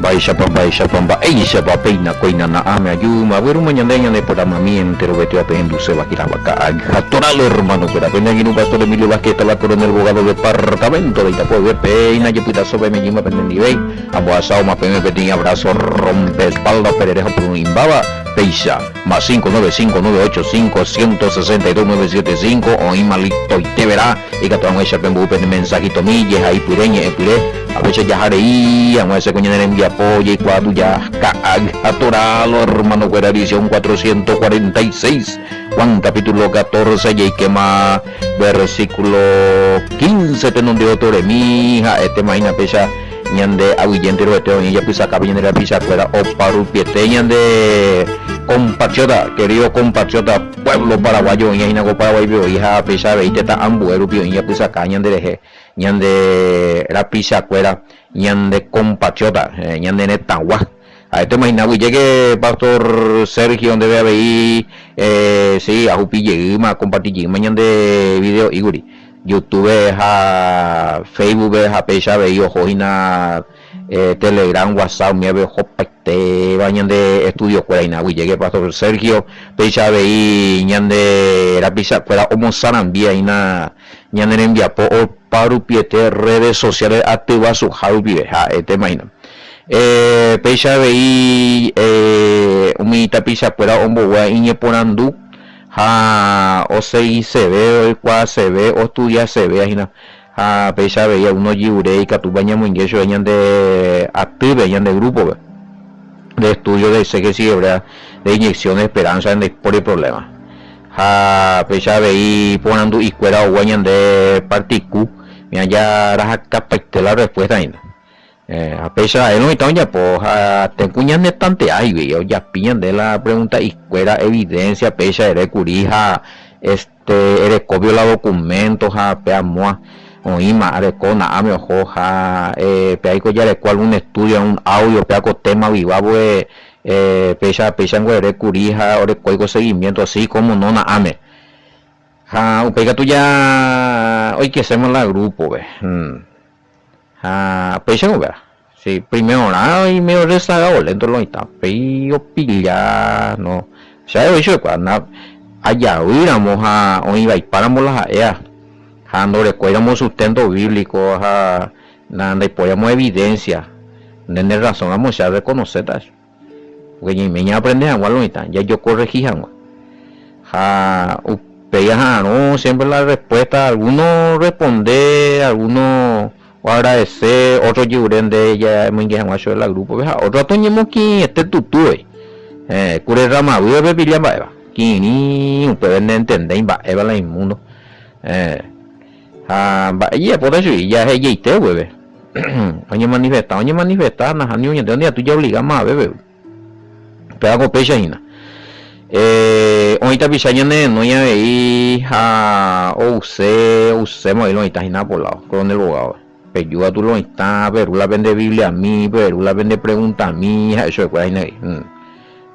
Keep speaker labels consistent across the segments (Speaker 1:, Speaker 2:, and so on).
Speaker 1: Baisha pamba Aisha bapeina koina na ame ayuma Weru menyandanya ne pada mami entero beteo apendu se bakira baka agatoral hermano pero apenas ginu pastor Emilio Vázquez la coronel abogado de departamento de Itapo de peina ye puta sobe me yima pendendi vei abo asao ma peme petin abrazo rompe espalda pererejo por un imbaba Peisa más 595-985-162-975 o imalito y te verá y que toman ese mensajito milles ahí pureñe epile a veces ya harei a ese coño en mi apoyo y cuando ya atoralo hermano fuera edición 446 Juan capítulo 14 y que más versículo 15 tenón de otro de mi hija maina pesa ñande aguillente lo eteo y ya pisa caballero de la pisa fuera o parupiete ñande compatriota querido compatriota pueblo paraguayo y ahí nago paraguayo hija pisa veinte ta ambuero pio y ya pisa cañan de deje ñande la pisa fuera ñande compatriota ñande netagua a este imagina llegue pastor Sergio donde ve ahí sí a upille ma compartir mañana de video iguri YouTube ha Facebook ha pesa ve yo hojina Telegram WhatsApp me ve hopate bañan de estudio cuaina llegue pastor Sergio pesa ve y ñande la pisa fuera homo sarambia ina ñande envía por paru piete redes sociales activa su hobby ha este imagina pesa veí mi tapisa fuera hombo wa iñe ponandu ha o se ve o cual se ve o estudia se ve ahí ha pesa veía uno yure y que baña muy ingreso venían de active venían de grupo de estudio de sé que sí de inyección de esperanza en por el problema ha pesa veí ponandu y fuera o bañan de particu mira ya la capté la respuesta ahí a pesar de no está ya pues te cuñan de tante ay yo ya pillan de la pregunta y fuera evidencia pesa de recurija eres copio la documentos a peamoa o ima arecona a mi ojo peaico ya de cual un estudio un audio peaco tema viva pues pesa en recurija o de código seguimiento así como no na ame pega tú ya hoy que hacemos la grupo ve pesa no verá sí primero nada y medio rezagado lento lo está pero pilla no o sea eso cuando allá hubiéramos o iba y paramos las ea no recuerdamos sustento bíblico nada y podemos evidencia tener razón vamos a reconocer eso porque ni me aprende a lo está ya yo corregí no siempre la respuesta algunos responde algunos o agradecer otro yuren de ella muy que jamás de la grupo veja otro toñemos que este tutue cure rama vive pilia va que ni un pueden entender va eva la inmundo va ella por eso ya es ella y te bebé oye manifestar na hanio de donde tú ya obligamos a beber pero pecha ina ahorita pisaña no ya veí o usemos ahí lo está ina por lado con el abogado Peyuga tú lo está, pero la vende Biblia a mí, pero la vende pregunta a mí, eso es cuál es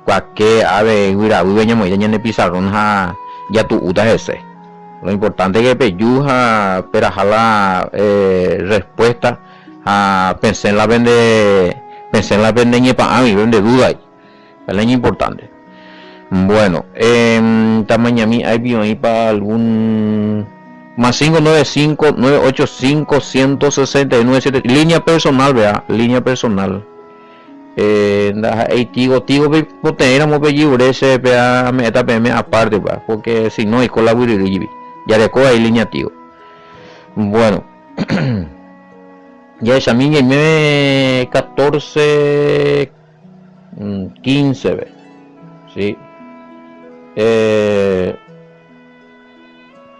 Speaker 1: cualquier ave, mira, veníamos ya en el pizarrón, ya tú usas ese. Lo importante es que Peyuga, pero la respuesta, pensé en la vende ni para a mí, vende duda ahí, es lo importante. Bueno, tamaño a mí hay bien ahí para algún más 595-985-169-7 línea personal, vea, línea personal. Tigo, por tener a ese meta PM aparte, porque si no, hay colaborar ya de coja y línea tigo. Bueno, ya esa niña me 14, 15, ve, sí.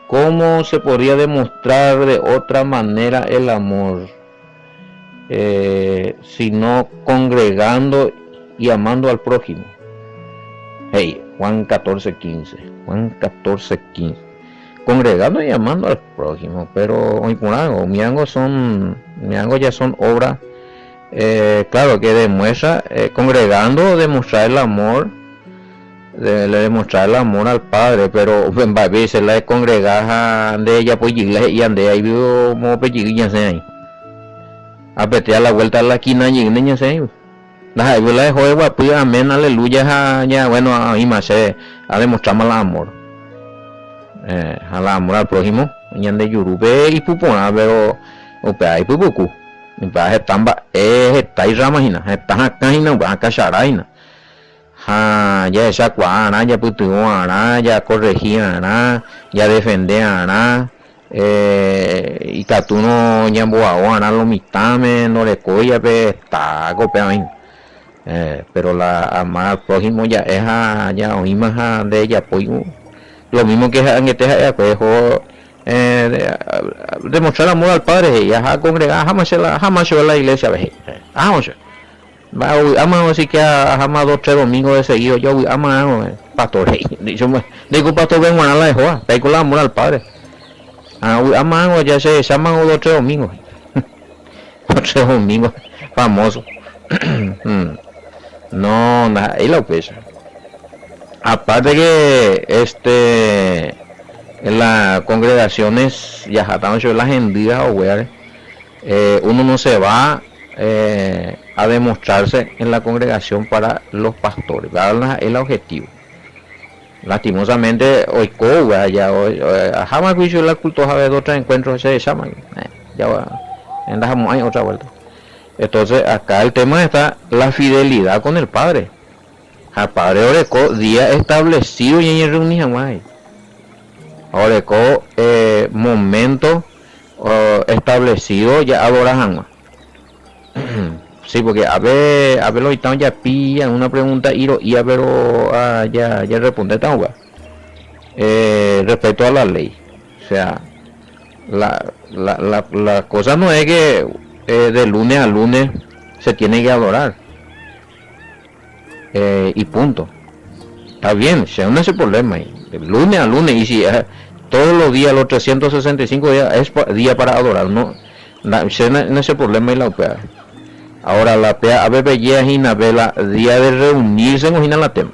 Speaker 1: ¿Cómo se podría demostrar de otra manera el amor? Sino congregando y amando al prójimo. Hey, Juan 14:15. Juan 14:15. Congregando y amando al prójimo. Pero hoy por algo, mi algo ya son obras. Claro que demuestra, congregando, demostrar el amor. Le demostrar el amor al Padre, pero a veces la congregar de ella pues y ande ahí vio como pequeña se ahí a petear la vuelta a la esquina y niña se La Biblia de Jehová, pues amén, aleluya, ya, bueno, a mí más a demostrarme el amor. Al amor al prójimo, ñande yurube y pupona, pero, opea y pupuku. Mi padre está y ramajina, está acá y no va a cacharaina. Ya esa cuana, ya putuana, ya corregíana, ya defendíana. Y catuno ya boaona lo mitame, no le coya, está copiando. Pero la amar al prójimo ya es ya oímos de ella apoyo lo mismo que en este pues demostrar amor al padre y a congregar jamás en la iglesia vamos así que jamás 2 3 domingos de seguido yo amo pastor digo pastor vengo a la de Joa con la amor al padre amo ya se llaman 2 3 domingos 2 3 domingos famoso. No, ahí lo pesa. Aparte que en las congregaciones ya estamos en las hendidas o uno no se va a demostrarse en la congregación para los pastores, ¿verdad? El objetivo. Lastimosamente hoy ya jamás visto la cultura de otros encuentros se llaman ya andamos ahí otra vuelta. Entonces acá el tema está la fidelidad con el padre. Al padre orecó día establecido y en reunión más. Orecó momento establecido ya adorajan. Sí, porque a ver lo están ya pillan una pregunta y a ver ya responde tan respecto a la ley. O sea, la cosa no es que de lunes a lunes se tiene que adorar y punto. Está bien, si no es el problema de lunes a lunes y si todos los días, los 365 días es día para adorar, no es el problema y la opea. Ahora la pea a veces ya es la día de reunirse en la tema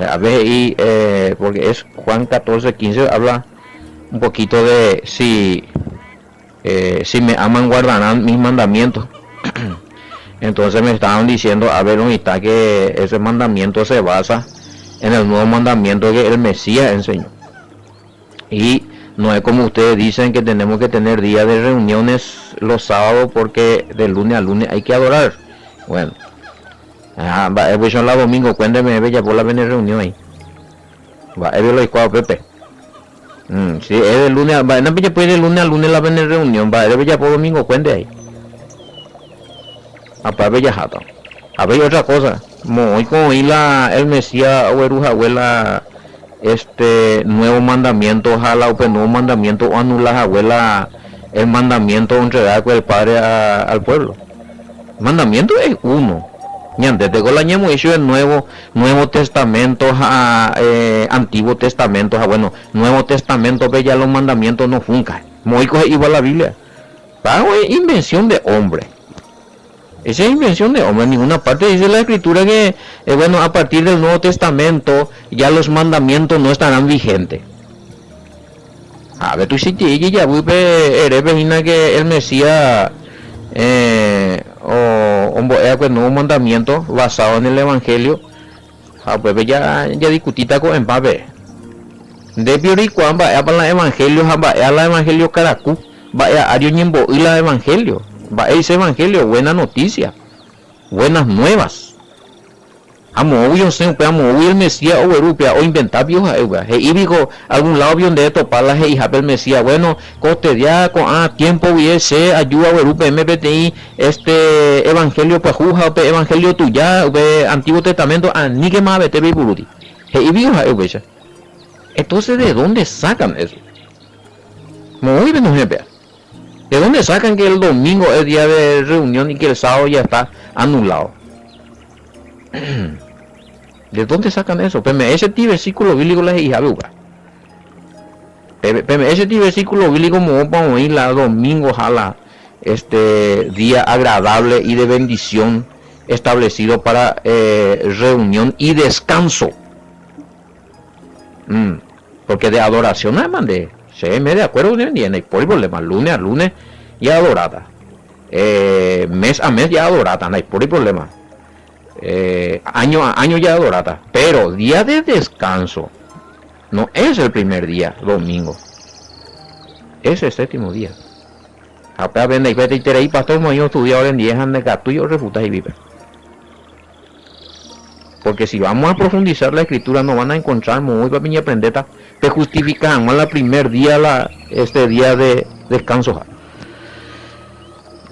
Speaker 1: a ver y porque es Juan 14:15 habla un poquito de si me aman guardarán mis mandamientos. Entonces me estaban diciendo a ver dónde está que ese mandamiento se basa en el nuevo mandamiento que el Mesías enseñó y no es como ustedes dicen que tenemos que tener días de reuniones los sábados porque de lunes a lunes hay que adorar. Bueno, pues son los domingos, cuénteme bella por la venir reunión ahí va lo igual Pepe. Sí, es de lunes, no puede de lunes a lunes la venir reunión, va, de ya por domingo cuente ahí. Aparte ya jata. A ver otra cosa, hoy como el Mesías abuela nuevo mandamiento, ojalá nuevo mandamiento o anular abuela el mandamiento entregar con el padre al pueblo. El mandamiento es uno. Desde que la hemos hecho el nuevo testamento antiguo testamento bueno nuevo testamento ve ya los mandamientos no funcan muy iba la Biblia es invención de hombre. Esa es invención de hombre. En ninguna parte dice la escritura que bueno a partir del Nuevo Testamento ya los mandamientos no estarán vigentes. A ver tú si te ya voy eres vecina que el Mesías un nuevo mandamiento basado en el Evangelio pues ya discutita con empape de piori cuando va a la Evangelio a la Evangelio Caracú va a Ariñembo y la Evangelio va a ese Evangelio buena noticia buenas nuevas amo yo sé amo el Mesías o europea o inventar vieja y digo algún lado bien de esto para la hija del Mesías bueno coste ya con tiempo viese ayuda o europea MPTI evangelio pues juja evangelio tuya Antiguo Testamento ni que más vete biburuti y digo entonces de dónde sacan eso muy bien de dónde sacan que el domingo es día de reunión y que el sábado ya está anulado. ¿De dónde sacan eso? Ese versículo bíblico les hija ese versículo bíblico como vamos a ir la domingo ojalá día agradable y de bendición establecido para reunión y descanso porque de adoración nada más se me de acuerdo bien por el problema lunes a lunes y adorada mes a mes ya adorata, no hay por el problema. Año a año ya adorata. Pero día de descanso no es el primer día, domingo. Es el séptimo día. Apenas vende y vete y te reí, pastor, como yo estudié ahora en 10 años de gato y yo refutas y vive. Porque si vamos a profundizar la escritura, nos van a encontrar muy papiña prendeta que justifican la primer día, este día de descanso.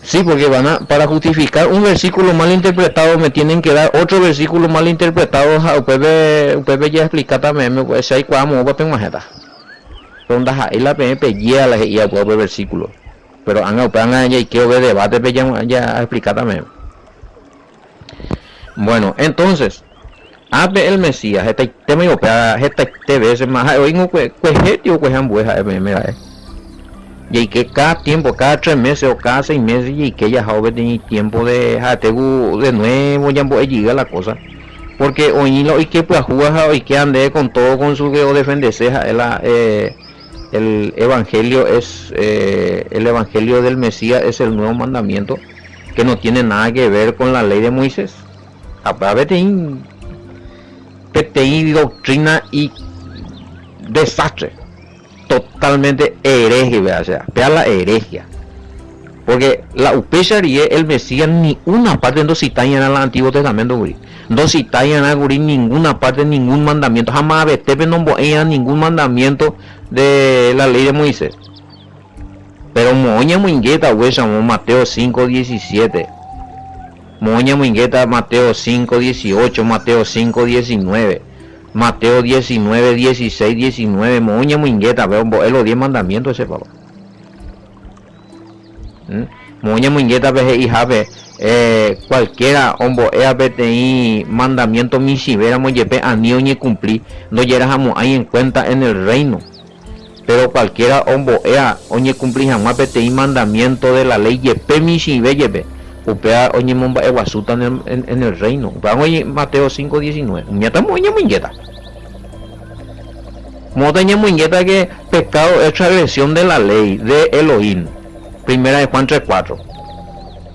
Speaker 1: Sí, porque para justificar un versículo mal interpretado me tienen que dar otro versículo mal interpretado. Ustedes ya explica también, pues si hay cuamo, va a tener majeta. Donde ahí la PMP ya la y el versículo. Pero han ya que ver debate ya explica también. Bueno, entonces, ave el Mesías, este tema yo este veces más hoy no cuejetio cuejan mira. Y que cada tiempo, cada 3 meses o cada 6 meses y que ya joven tiene tiempo de nuevo ya llega la cosa. Porque hoy lo y que pues jugar hoy que ande con todo con su que o defenderse el evangelio es el evangelio del Mesías es el nuevo mandamiento que no tiene nada que ver con la ley de Moisés. PTI doctrina y desastre totalmente hereje, o sea, vea la herejía, porque la upecharía el Mesías ni una parte no citaría en el Antiguo Testamento, no citaría en ninguna parte, ningún mandamiento, jamás no voy ningún mandamiento de la ley de Moisés. Pero moña muingueta huesa Mateo 5:17, moña muingueta Mateo 5:18, Mateo 5:19, Mateo 19:16-19, moña muingueta, veo los 10 mandamientos ese papá. Moña muingueta veje y jave cualquiera hombo PTI mandamiento mi si veramos yepe a ni oñe cumplir no yeramos ahí en cuenta en el reino. Pero cualquiera hombo oñe cumplir jamás PTI mandamiento de la ley yepe mi si ve yepe upea oñe momba eguasuta en el reino. Vamos a Mateo 5:19. Miata moña muingueta. Motaña muingueta que pecado es transgresión de la ley de Elohim. Primera de Juan 3:4.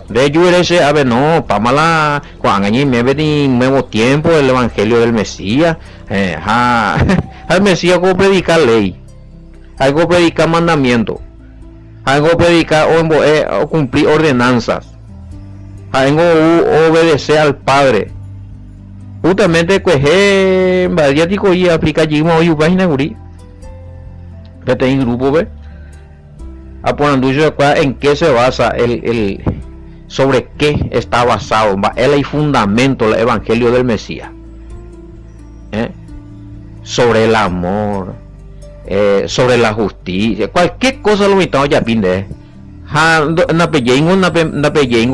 Speaker 1: De ese a ver no, pamala cuando me ve nuevo tiempo el evangelio del Mesías. Al Mesías como predicar ley. Algo predicar mandamiento. Algo predicar o cumplir ordenanzas. Algo obedecer al Padre. Justamente que variático y aplica allí hoy página guri. Que te grupo ve. En qué se basa el sobre qué está basado el fundamento del evangelio del Mesías, sobre el amor, sobre la justicia, cualquier cosa lo mitad ya pinde na peyengo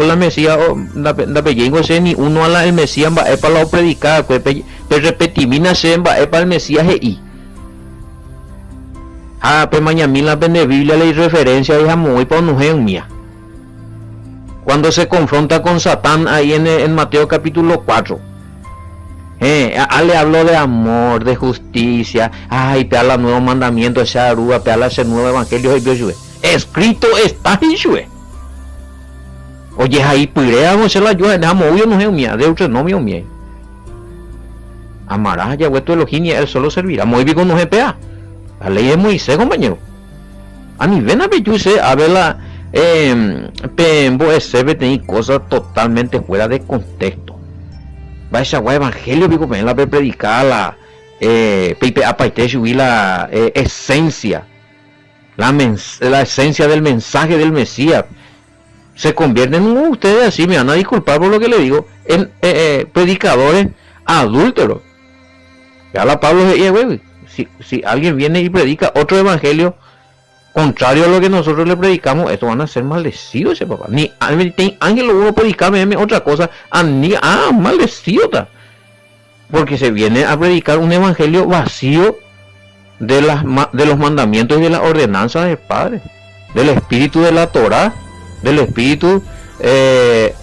Speaker 1: la Mesías na peyengo se ni uno a la el Mesías va para la predicar pues repetimina se va para el Mesías y pues mañana la Biblia le referencia y muy por mujer mía cuando se confronta con Satán ahí en Mateo capítulo 4. Le habló de amor, de justicia, pea la nuevo mandamiento, esa arúa, pea ese nuevo evangelio de Dios. Escrito está Yeshua. Oye, ahí puireamos la ayuda, dejamos obvio no es mía, Deuteronomio mía. Amarás ya vuestro Elohim y él solo servirá. Muy bien no GPA. La ley de Moisés, compañero. A mí ven a ver yo sé, a ver la tener cosas totalmente fuera de contexto. Vaya a evangelio digo ven la predicar la la esencia la esencia del mensaje del Mesías se convierten en ustedes así me van a disculpar por lo que le digo en predicadores adúlteros. Ya la Pablo si alguien viene y predica otro evangelio contrario a lo que nosotros le predicamos, esto van a ser maldecidos ese papá. Ni ángel uno predicarme otra cosa, maldecido ta. Porque se viene a predicar un evangelio vacío de los mandamientos y de las ordenanzas del Padre, del espíritu de la Torá, del espíritu del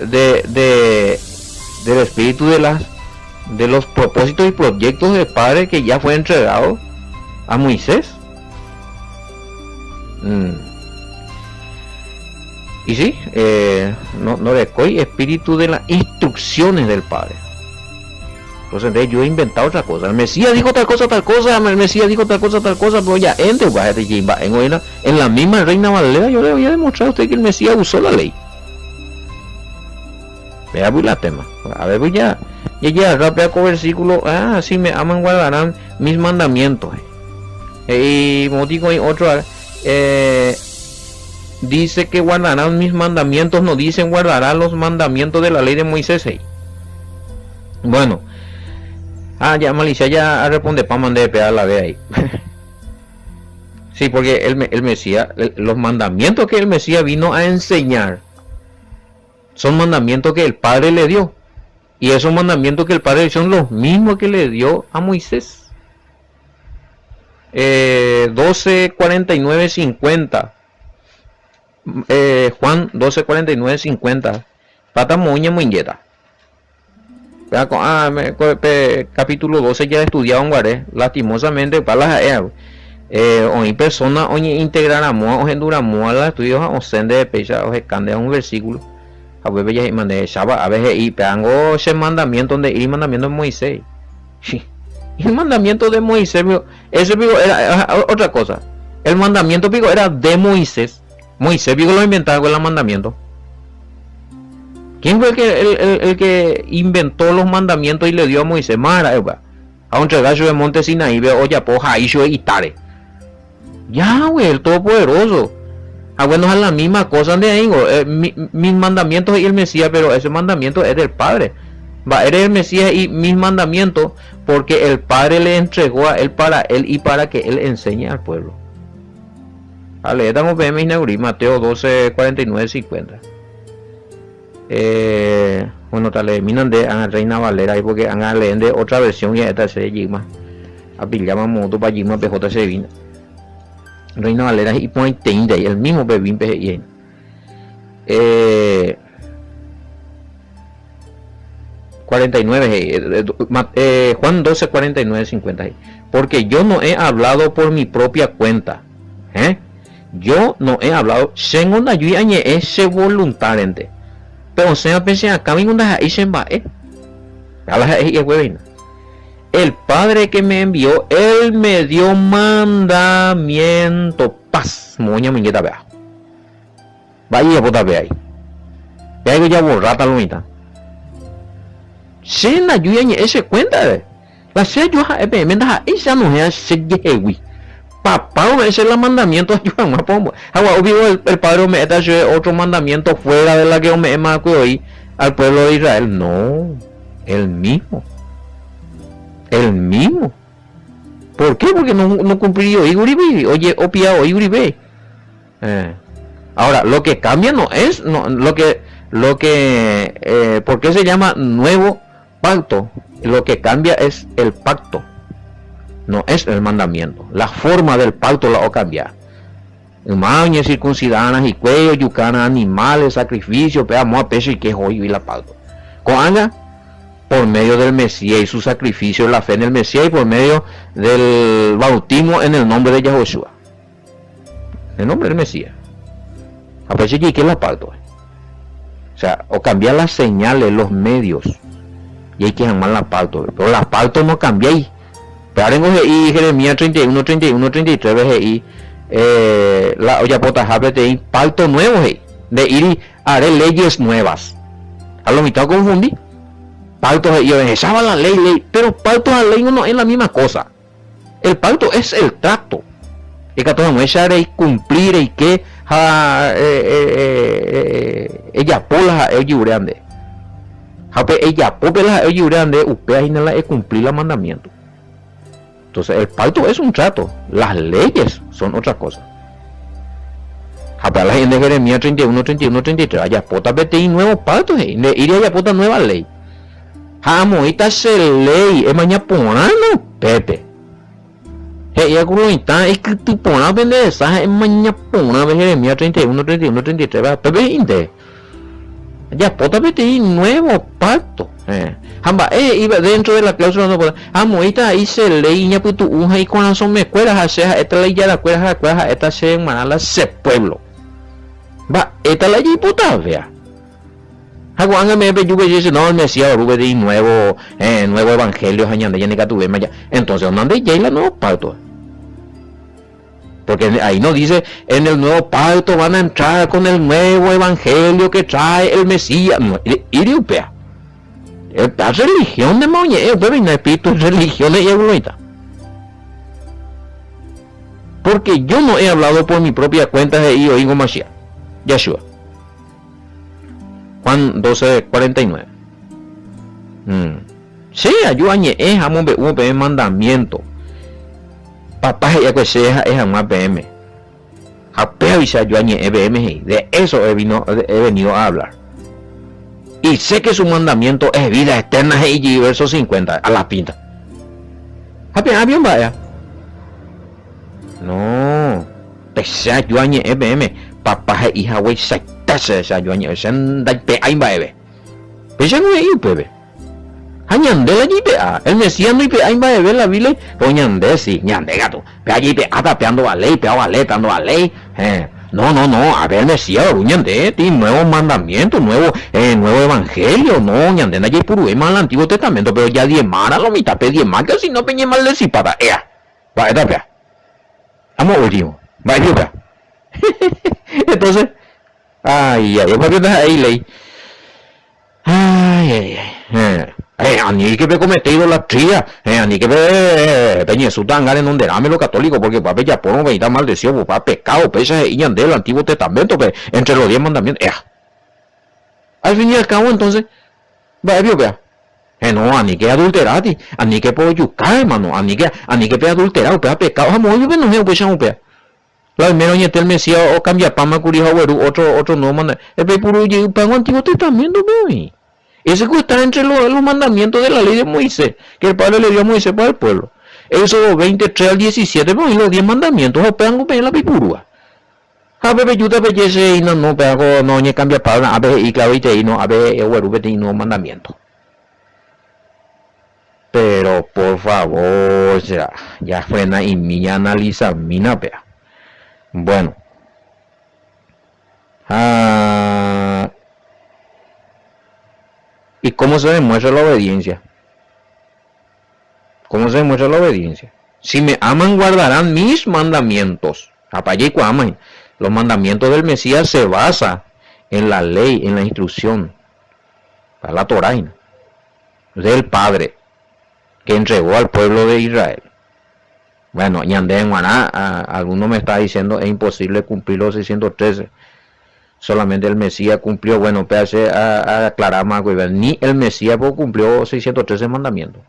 Speaker 1: espíritu de los propósitos y proyectos del Padre que ya fue entregado a Moisés. Y sí, no recoy espíritu de las instrucciones del Padre. Entonces yo he inventado otra cosa. El Mesías dijo tal cosa, el Mesías dijo tal cosa, pero ya en la misma Reina Valera yo le voy a demostrar a usted que el Mesías usó la ley. Vea pues la tema. A ver pues ya rápido con versículo. Si me aman guardarán mis mandamientos. Y motivo y otro dice que guardarán mis mandamientos, no dicen guardarán los mandamientos de la ley de Moisés. Bueno, ya Malicia ya responde para mandar de pegar la ve ahí. Sí, porque el Mesías, los mandamientos que el Mesías vino a enseñar son mandamientos que el Padre le dio, y esos mandamientos que el Padre son los mismos que le dio a Moisés. 12, 49, 50. Juan 12, 49, 50. Pata moña muñeta. Capítulo 12 ya estudiado en Guaré. Lastimosamente para las hoy persona hoy integrar amor o endura amor la estudios o sende de pecha o escande un versículo. A ver ya mande shaba a veces y peango ese mandamiento donde ir mandamiento de Moisés. El mandamiento de Moisés, ese era otra cosa. El mandamiento era de Moisés. Moisés lo inventó con el mandamiento. ¿Quién fue el que inventó los mandamientos y le dio a Moisés? A un tregallo de monte Sinaí, oye, poja, y Itare. Ya, güey, el Todopoderoso. Bueno, es la misma cosa de ahí, mis mandamientos y el Mesías, pero ese mandamiento es del Padre. Eres el Mesías y mis mandamientos, porque el Padre le entregó a él para él y para que él enseñe al pueblo. Vale, estamos en Mateo 12, 49, 50. Bueno, tal vez minan de Reina Valera ahí porque han leído de otra versión y esta se llama apilamos moto para Yima PJ se vino Reina Valera y pone tein de el mismo bebín PJ 49 Juan 12, 49, 50 porque yo no he hablado por mi propia cuenta, yo no he hablado según yo añe ese voluntariamente. Pero sea pensé acá el Padre que me envió, él me dio mandamiento. Paz, moña mingueta vea. Vaya puta vea ahí. Vea que ya borrata lo mitad. Se na yo ya ese cuenta de. La sea yo mendaja esa no es se yewi. Papá me ese el mandamiento yo más pongo. Agua obvio el Padre me está otro mandamiento fuera de la que me marco hoy al pueblo de Israel. No, el mismo. El mismo. ¿Por qué? Porque no cumplió Iguribe. Oye, opiado Iguribe. Ahora, lo que cambia no es lo que ¿por qué se llama nuevo pacto? Lo que cambia es el pacto. No es el mandamiento. La forma del pacto la va a cambiar. Mañas circuncidanas y cuello, yucanas, animales, sacrificios, peamos a peso y que hoy y la pacto. Coanga por medio del Mesías y su sacrificio, la fe en el Mesías y por medio del bautismo en el nombre de Yahushua. El nombre del Mesías. A pesar de que es la pacto. O sea, o cambiar las señales, los medios. Y hay que llamar la pacto. Pero la pacto no cambiáis. Pero en Jeremías 31, 31, 33 veces y la olla pota de pacto nuevo de ir y haré leyes nuevas. A lo mitad confundí. Pacto yo pensaba la ley, pero pacto a la ley no es la misma cosa. El pacto es el trato. Y que todo muestra y cumplir y que ella pola ella urande. Ella popela ella urande upea y no la cumplir los mandamientos. Entonces el pacto es un trato, las leyes son otra cosa. La gente de Jeremías 31, 31, 33, allá pota vete y nuevo pacto, de ir allá pota nueva ley. Jamoita se ley, es mañana ponano, Pepe. Ya culo está, es que tu pona vende esa, es mañana pona, Jeremías 31, 31, 33, Pepe inte. Ya pota vete y nuevo pacto. Iba dentro de la cláusula no puede. Moita ahí se ley ña putu unja y con son me cueras a esta ley ya la cueras esta se manala se pueblo. Va, esta la puta, vea. Hago me yo que dice no el Mesías rube de nuevo evangelio añade ya ni que tuve ya. Entonces ¿dónde ya la nuevo pacto? Porque ahí no dice en el nuevo pacto van a entrar con el nuevo evangelio que trae el Mesías. No, iriupea. La religión de moñe, pero no espíritu religión de egoísta. Porque yo no he hablado por mi propia cuenta de Oigo Mashiach. Yeshua. Juan 12:49. Sí, ayúdame, es amor de mandamiento. Papá ya que sea es amor PM. Apea visa ayúdame EBM. De eso he venido a hablar. Y sé que su mandamiento es vida eterna y verso 50 a la pinta. Apea bien vaya. No. Pese ayúdame EBM. Papá hija güey se ayuanya sen dai pe ai bae pese no ei pebe hañande la jipe el Mesías no pe ai bae la vile roñande si ñande gato pe allí pe ata peando a ley peando a ley no a ver el Mesías roñande ti nuevo mandamiento nuevo evangelio no ñande na puro mal el Antiguo Testamento pero ya diezmara lo mitad pe diezmar que si no peñe mal de si para va eta pe amo último va yo pe entonces ay, porque estás ahí, ley. Ay. Ani que me comete idolatría. Ani que me peñe su tangare en donde dame lo católico, porque papi ya por un veita maldición, papá pecado, pesa y del Antiguo Testamento, entre los 10 mandamientos. Al fin y al cabo, entonces, va vio, vea. No, ani que adulterati, ani que puedo yucar, hermano, ani que pe adulterado, pecado, amor, yo no pues un pea. La primera ñete el Mesías o cambia pama curioso otro no manda el puro pan Antiguo Testamento veo ese que está entre los mandamientos de la ley de Moisés que el padre le dio a Moisés para el pueblo eso 23 al 17 y los 10 mandamientos o pegan en la pipurua a ver ayuda bellece y no pego no ñe cambia palabra a ver y claro y no a ver el y no mandamiento pero por favor ya frena y mi analiza mina pea. Bueno, ¿y cómo se demuestra la obediencia? ¿Cómo se demuestra la obediencia? Si me aman, guardarán mis mandamientos. Apayico aman. Los mandamientos del Mesías se basan en la ley, en la instrucción, para la Torá del Padre que entregó al pueblo de Israel. Bueno, ñandé en Guaná, alguno me está diciendo es imposible cumplir los 613. Solamente el Mesías cumplió, bueno, pese a aclarar más, ni el Mesías cumplió 613 mandamientos.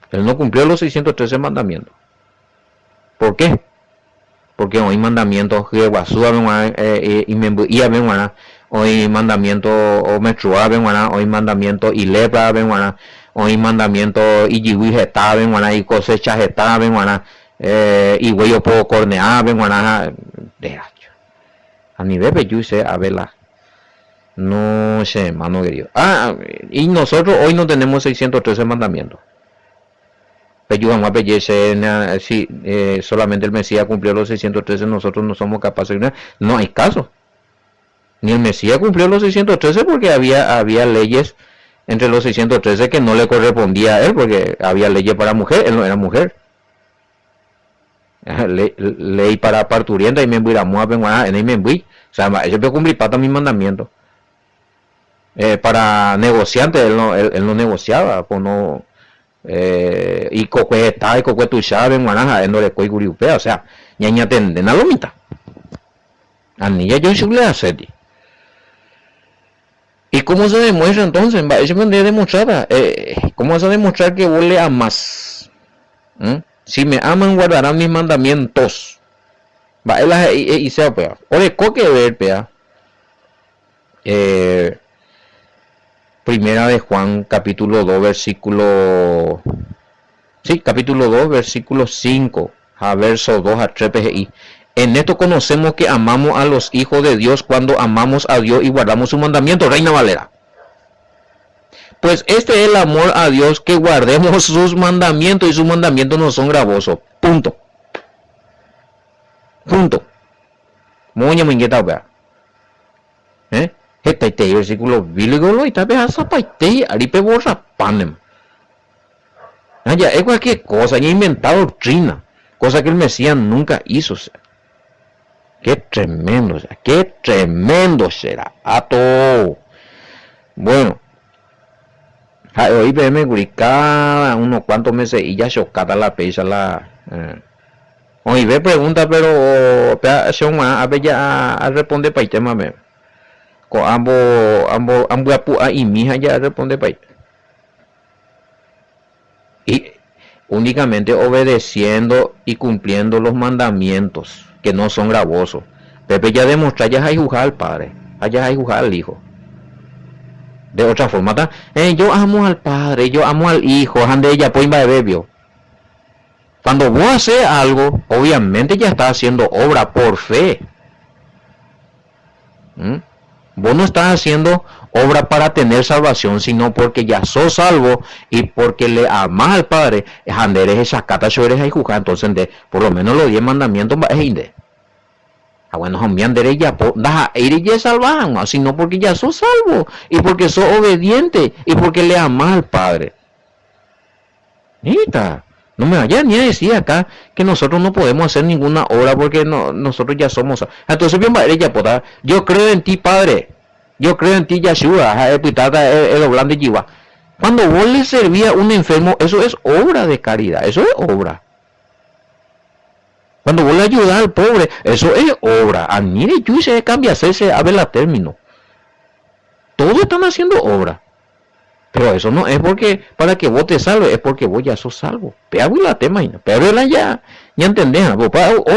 Speaker 1: Él no cumplió los 613 mandamientos. ¿Por qué? Porque hoy mandamientos que Guasúa y Guaná, hoy mandamientos o Metrua Guaná, hoy mandamientos y Lepra Guaná. Hoy mandamiento y yiwi está venguana y cosecha está venguana y huello puedo cornear venguana de a nivel de yo sé a verla no sé hermano querido y nosotros hoy no tenemos 613 mandamientos pero vamos a ver si solamente el Mesías cumplió los 613 nosotros no somos capaces de no hay caso ni el Mesías cumplió los 613 porque había leyes entre los 613 que no le correspondía a él porque había leyes para mujer, él no era mujer. Ley para parturienta y me voy a mover en me voy. O sea, yo puedo cumplir para mis mandamientos. Para negociante él no negociaba, pues no y coque está y coque tu saben guanaja él no le coi curiupea, o sea, ñaña tenden a lomita. Anilla yo le hace. ¿Y cómo se demuestra entonces? Eso me debe demostrar. ¿Cómo se demostrar que vos le amas? Si me aman, guardarán mis mandamientos. Va, y sea pea. Ore, coque ver, pea. Primera de Juan, capítulo 2, versículo. Sí, capítulo 2, versículo 5. A verso 2 a 3 PGI. En esto conocemos que amamos a los hijos de Dios cuando amamos a Dios y guardamos su mandamiento. Reina Valera. Pues este es el amor a Dios, que guardemos sus mandamientos y sus mandamientos no son gravosos. Punto. Punto. Moña mingueta, vea. Este versículo bíblico lo está vez zapaitei aripe borra panem. Ya es cualquier cosa, ya inventado doctrina, cosa que el Mesías nunca hizo. Qué tremendo será. A todo. Bueno, hoy me cada unos cuantos meses y ya chocada la pecha la. Hoy ve pregunta, pero a ver ya responde para el tema me. Con ambos y mi hija ya responde para y únicamente obedeciendo y cumpliendo los mandamientos que no son gravosos. Pepe ya demuestra, ya hay juzgar al padre, ya hay juzgar al hijo. De otra forma, yo amo al padre, yo amo al hijo, ande ella pues bebio. Cuando vos haces algo, obviamente ya estás haciendo obra por fe. Vos no estás haciendo obra para tener salvación, sino porque ya sos salvo y porque le amas al Padre. Eres esa cata eres ahí juzgar. Entonces, por lo menos los 10 mandamientos va a ir. Bueno, hombre, ya da ir ya salvar, sino porque ya sos salvo y porque sos obediente y porque le amas al Padre. Nita, no me vaya ni a decir acá que nosotros no podemos hacer ninguna obra porque nosotros ya somos. Entonces, bien, ya podrá. Yo creo en ti, Padre. Yo creo en ti, Yeshua. El oblando de Yiva. Cuando vos le servías a un enfermo, eso es obra de caridad. Eso es obra. Cuando vos le ayudas al pobre, eso es obra. A mí yo se cambia hacerse a ver la término. Todos están haciendo obra. Pero eso no es porque para que vos te salves, es porque vos ya sos salvo. Pero la tema, pero ya entendés,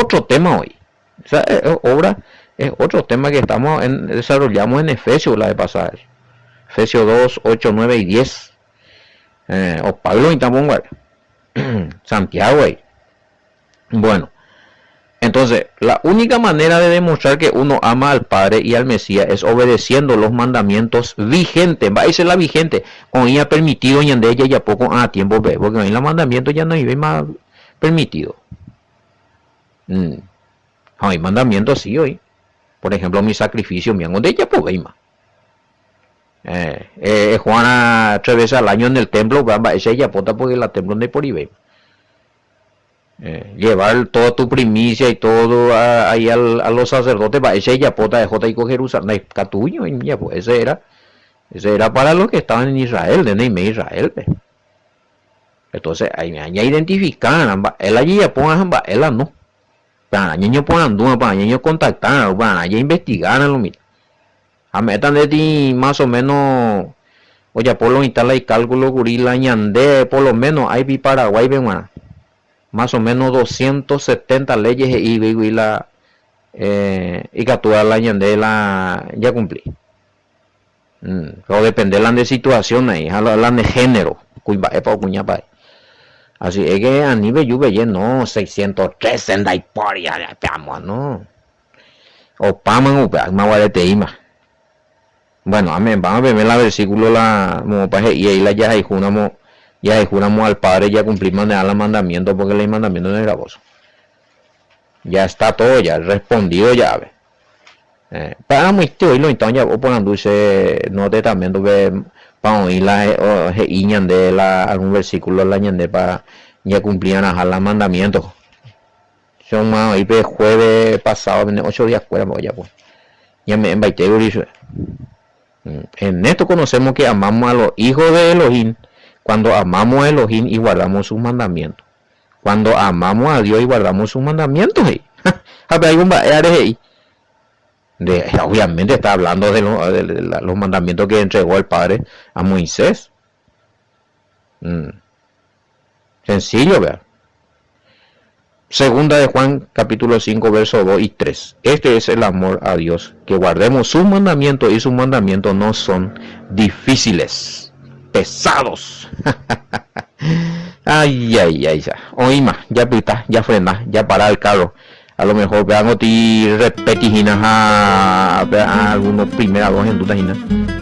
Speaker 1: otro tema hoy. O sea, obra es otro tema que desarrollamos en Efesios la de pasada. Efesios 2, 8, 9 y 10. O Pablo y también Santiago ahí. Bueno. Entonces, la única manera de demostrar que uno ama al Padre y al Mesías es obedeciendo los mandamientos vigentes. Va a ser la vigente. Con ella permitido y en ella ya poco a tiempo ve. Porque en los mandamientos ya no hay más permitido. Hay mandamientos sí hoy. Por ejemplo, mi sacrificio, mi de ella pues ve más. Juana 3 veces al año en el templo, va a ser ella pota porque la templo de por ahí llevar toda tu primicia y todo ahí a los sacerdotes, va ese ya pota de J y Jerusalén, catuño, ya pues ese era para los que estaban en Israel, de Neime Israel. Entonces ahí ya identifican, él allí ya pongan, él no, para niños pongan duda, para niños contactar, para allá investigar lo mismo. A metan de ti más o menos, oye, por lo instala y cálculo gurila ñandé, por lo menos hay Paraguay, ven más o menos 270 leyes y la y capturar la ñandé ya cumplí. Pero depende de situación ahí, la de género, así es que a nivel lluvia no 613 en Daiporia, no. O paman o más. Bueno, amén, vamos a ver la versículo y ahí la ya juramos al Padre, ya cumplimos los mandamientos porque el mandamiento no es gravoso. Ya está todo, ya respondido ya ve. Para muy hoy lo entonces ya ponen dulce no te también tuve para oír la iñan de algún versículo la ñande para ya cumplían los mandamientos. Son más hoy jueves pasado 8 días fuera ya pues. Ya me invité en esto conocemos que amamos a los hijos de Elohim cuando amamos a Elohim y guardamos sus mandamientos. Cuando amamos a Dios y guardamos sus mandamientos. Obviamente está hablando de los mandamientos que entregó el Padre a Moisés. Sencillo, ¿verdad? Segunda de Juan, capítulo 5, versos 2 y 3. Este es el amor a Dios, que guardemos sus mandamientos, y sus mandamientos no son difíciles, pesados. Ay, ya. Oí más, ya pita, ya frena, ya para el carro. A lo mejor veamos ti repetiginas a algunos primeras dos en duda.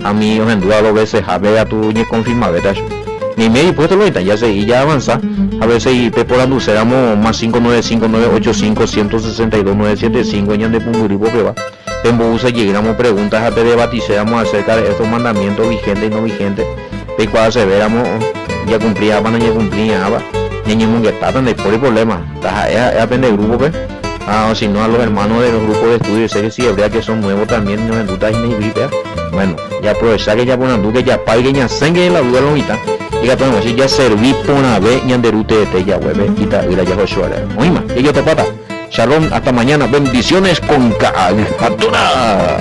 Speaker 1: A mí os en duda 2 veces, a ver a tu ni confirma, ¿verdad? Ni medio puesto lo ya se y ya avanza. A veces y por anduceramos más 595985162 975 en de Punguribo que va. Tembusa llegamos preguntas a te debaticemos acerca de estos mandamientos vigentes y no vigentes. De cuando se veramos, ya cumplía, no ya cumplía, niños que tratan de por el problema. Es aprender grupo, pues. O si no, a los hermanos de los grupos de estudio, sé que sí, habría que son nuevos también, no en duda y bueno, ya aprovechar que ya ponen duda, ya paguen, ya sangre la duda, lo mitad. Y que podemos decir, ya serví por una vez, y anderute de te ya hueve, y ta, y la ya Joshua. Oima, y yo te pata. Shalom, hasta mañana, bendiciones con Hatura.